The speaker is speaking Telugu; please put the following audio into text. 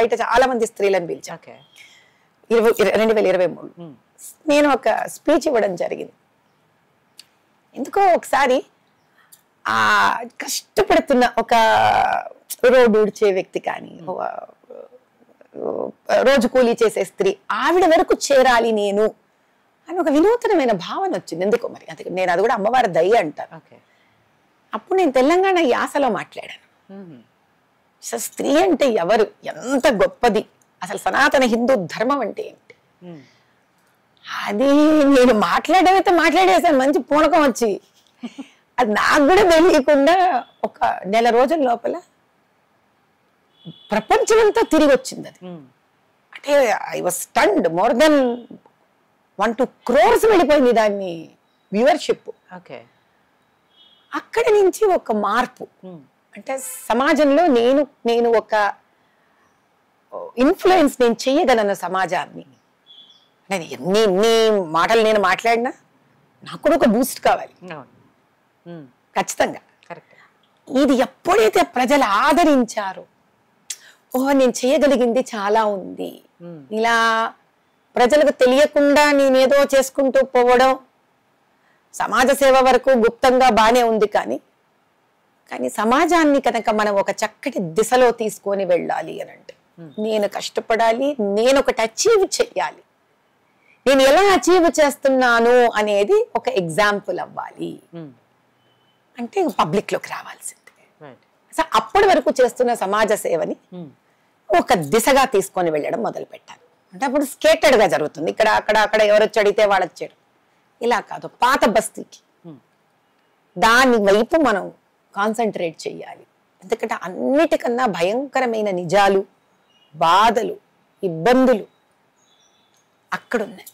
బయట చాలా మంది స్త్రీలను పిలిచా. 2023 నేను ఒక స్పీచ్ ఇవ్వడం జరిగింది. ఎందుకో ఒకసారి ఆ కష్టపడుతున్న ఒక రోడ్డు ఊడ్చే వ్యక్తి కానీ, రోజు కూలీ చేసే స్త్రీ, ఆవిడ వరకు చేరాలి నేను అని ఒక వినూతనమైన భావన వచ్చింది. ఎందుకో మరి నేను అది కూడా అమ్మవారి దయ అంటాను. అప్పుడు నేను తెలంగాణ యాసలో మాట్లాడాను. అసలు స్త్రీ అంటే ఎవరు, ఎంత గొప్పది, అసలు సనాతన హిందూ ధర్మం అంటే ఏంటి, అది నేను మాట్లాడేసాను మంచి పూనకం వచ్చి. అది నాకు కూడా తెలియకుండా ఒక నెల రోజుల లోపల ప్రపంచమంతా తిరిగి వచ్చింది. అది అంటే I was stunned. More than 1-2 crores వెళ్ళిపోయింది దాన్ని వ్యూవర్షిప్. అక్కడి నుంచి ఒక మార్పు, అంటే సమాజంలో నేను ఒక ఇన్ఫ్లుయెన్స్ నేను చెయ్యగలను సమాజాన్ని. నేను ఎన్ని మాటలు నేను మాట్లాడినా నాకు కూడా ఒక బూస్ట్ కావాలి ఖచ్చితంగా. ఇది ఎప్పుడైతే ప్రజలు ఆదరించారో, ఓహో నేను చేయగలిగింది చాలా ఉంది, ఇలా ప్రజలకు తెలియకుండా నేనేదో చేసుకుంటూ పోవడం, సమాజ సేవ వరకు గుప్తంగా బానే ఉంది, కానీ సమాజాన్ని కనుక మనం ఒక చక్కటి దిశలో తీసుకొని వెళ్ళాలి అని అంటే నేను కష్టపడాలి, నేను ఒకటి అచీవ్ చెయ్యాలి, నేను ఎలా అచీవ్ చేస్తున్నాను అనేది ఒక ఎగ్జాంపుల్ అవ్వాలి అంటే పబ్లిక్ లోకి రావాల్సిందే. అసలు అప్పటి వరకు చేస్తున్న సమాజ సేవని ఒక దిశగా తీసుకొని వెళ్ళడం మొదలు పెట్టాలి. అంటే అప్పుడు స్కేటెడ్ గా జరుగుతుంది, ఇక్కడ అక్కడ ఎవరు వచ్చి అడిగితే వాళ్ళు వచ్చాడు, ఇలా కాదు. పాత బస్తీకి దాని వైపు మనం కాన్సన్ట్రేట్ చెయ్యాలి. ఎందుకంటే అన్నిటికన్నా భయంకరమైన నిజాలు, బాధలు, ఇబ్బందులు అక్కడున్నాయి.